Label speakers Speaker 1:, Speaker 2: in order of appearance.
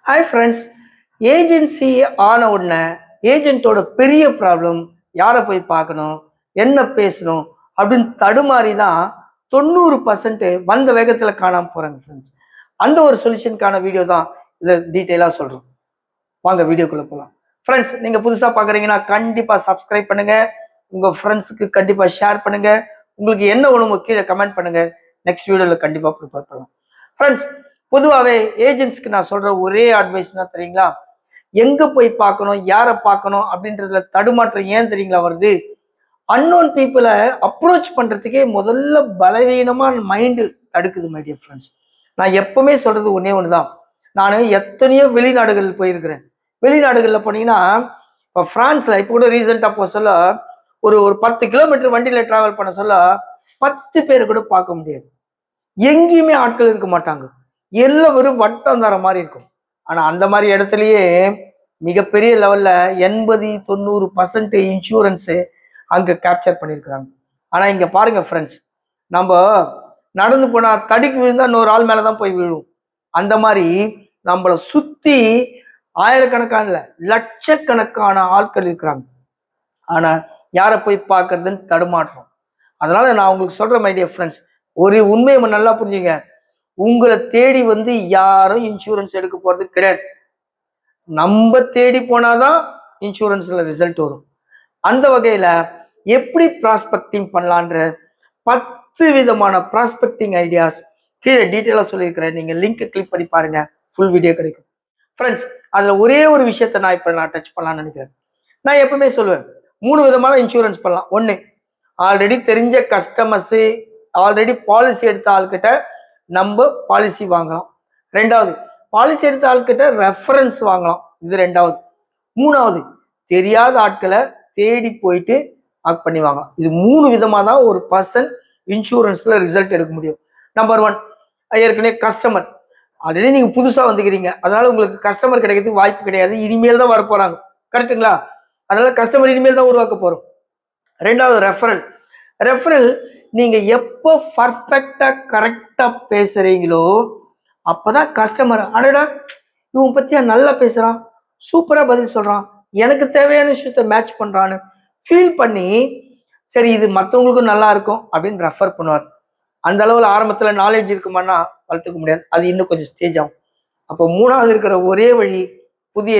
Speaker 1: Hi friends. Agency ஆன உடனே ஏஜென்ட்டோட பெரிய ப்ராப்ளம் யாரை போய் பார்க்கணும், என்ன பேசணும் அப்படின்னு தடுமாறி தான் 90% வந்த வேகத்தில் காணாமல் போகிறாங்க ஃப்ரெண்ட்ஸ். அந்த ஒரு சொல்யூஷனுக்கான வீடியோ தான் இதை டீட்டெயிலாக சொல்கிறோம். வாங்க வீடியோக்குள்ளே போகலாம். ஃப்ரெண்ட்ஸ், நீங்கள் புதுசாக பார்க்குறீங்கன்னா கண்டிப்பாக சப்ஸ்கிரைப் பண்ணுங்கள், உங்கள் ஃப்ரெண்ட்ஸுக்கு கண்டிப்பாக ஷேர் பண்ணுங்கள், உங்களுக்கு என்ன வேணுமோ கீழே கமெண்ட் பண்ணுங்கள். நெக்ஸ்ட் வீடியோவில் கண்டிப்பாக ப்ரிப்பேர் பண்ணலாம். ஃப்ரெண்ட்ஸ், பொதுவாகவே ஏஜென்ட்ஸ்க்கு நான் சொல்ற ஒரே அட்வைஸ் தான் தெரியுங்களா, எங்க போய் பார்க்கணும், யாரை பார்க்கணும் அப்படின்றதுல தடுமாற்றம் ஏன் தெரியுங்களா வருது? அன்னோன் பீப்புளை அப்ரோச் பண்றதுக்கே முதல்ல பலவீனமான மைண்டு தடுக்குது மை டியர் ஃப்ரெண்ட்ஸ். நான் எப்பவுமே சொல்றது ஒன்னே ஒண்ணுதான். நான் எத்தனையோ வெளிநாடுகள் போயிருக்கிறேன். வெளிநாடுகளில் போனீங்கன்னா, இப்போ பிரான்ஸ்ல இப்போ கூட ரீசெண்டாக போக சொல்ல ஒரு ஒரு 10 கிலோமீட்டர் வண்டியில டிராவல் பண்ண சொல்ல 10 பேர் கூட பார்க்க முடியாது. எங்கேயுமே ஆட்கள் இருக்க மாட்டாங்க. எல்லாம் வெறும் வட்டம் தர மாதிரி இருக்கும். ஆனா அந்த மாதிரி இடத்துலயே மிகப்பெரிய லெவல்ல 80-90% இன்சூரன்ஸ் அங்க கேப்சர் பண்ணியிருக்கிறாங்க. ஆனா இங்க பாருங்க ஃப்ரெண்ட்ஸ், நம்ம நடந்து போனா தடிக்கு விழுந்தா இன்னொரு ஆள் மேலதான் போய் விழுவும். அந்த மாதிரி நம்மளை சுத்தி ஆயிரக்கணக்கான லட்சக்கணக்கான ஆட்கள் இருக்கிறாங்க. ஆனா யாரை போய் பார்க்கறதுன்னு தடுமாற்றம். அதனால நான் உங்களுக்கு சொல்றேன் மை டியர் ஃப்ரெண்ட்ஸ், ஒரு உண்மையை நல்லா புரிஞ்சுங்க. உங்களை தேடி வந்து யாரும் இன்சூரன்ஸ் எடுக்க போறது கிடையாது. நம்ம தேடி போனாதான் இன்சூரன்ஸ்ல ரிசல்ட் வரும். அந்த வகையில எப்படி ப்ராஸ்பெக்டிங் பண்ணலான்ற 10 விதமான ப்ராஸ்பெக்டிங் ஐடியாஸ் கீழே டீட்டெயிலா சொல்லியிருக்கிறேன். நீங்க லிங்க் கிளிக் பண்ணி பாருங்க, ஃபுல் வீடியோ கிடைக்கும். ஃப்ரெண்ட்ஸ், அதுல ஒரே ஒரு விஷயத்த நான் டச் பண்ணலாம்னு நினைக்கிறேன். நான் எப்பவுமே சொல்லுவேன், 3 விதமான இன்சூரன்ஸ் பண்ணலாம். ஒண்ணு, ஆல்ரெடி தெரிஞ்ச கஸ்டமர்ஸ், ஆல்ரெடி பாலிசி எடுத்த ஆள்கிட்ட நம்ம பாலிசி வாங்கலாம். ரெண்டாவது, பாலிசி எடுத்த ஆள்கிட்ட ரெஃபரன்ஸ் வாங்கலாம். இது ரெண்டாவது. மூணாவது, தெரியாத ஆட்களை தேடி போயிட்டு ஆக்ட் பண்ணி வாங்கலாம். இது 3 விதமா தான் ஒரு பர்சன் இன்சூரன்ஸ்ல ரிசல்ட் எடுக்க முடியும். நம்பர் 1, ஏற்கனவே கஸ்டமர். ஆல்ரெடி நீங்க புதுசா வந்துக்கிறீங்க, அதனால உங்களுக்கு கஸ்டமர் கிடைக்கிறதுக்கு வாய்ப்பு கிடையாது. இனிமேல் தான் வர போறாங்க. கரெக்டுங்களா? அதனால கஸ்டமர் இனிமேல் தான் உருவாக்க போறோம். ரெண்டாவது, ரெஃபரல். ரெஃபரல் நீங்க எப்போ பர்ஃபெக்டா கரெக்டா பேசுறீங்களோ அப்பதான் கஸ்டமர், அடடா இவன் பத்தியா நல்லா பேசுறான், சூப்பரா பதில் சொல்றான், எனக்கு தேவையான விஷயத்த மேட்ச் பண்றான்னு ஃபீல் பண்ணி, சரி இது மற்றவங்களுக்கும் நல்லா இருக்கும் அப்படின்னு ரெஃபர் பண்ணுவார். அந்த அளவுல ஆரம்பத்துல நாலேஜ் இருக்குமானா வளர்த்துக்க முடியாது, அது இன்னும் கொஞ்சம் ஸ்டேஜ் ஆகும். அப்போ மூணாவது இருக்கிற ஒரே வழி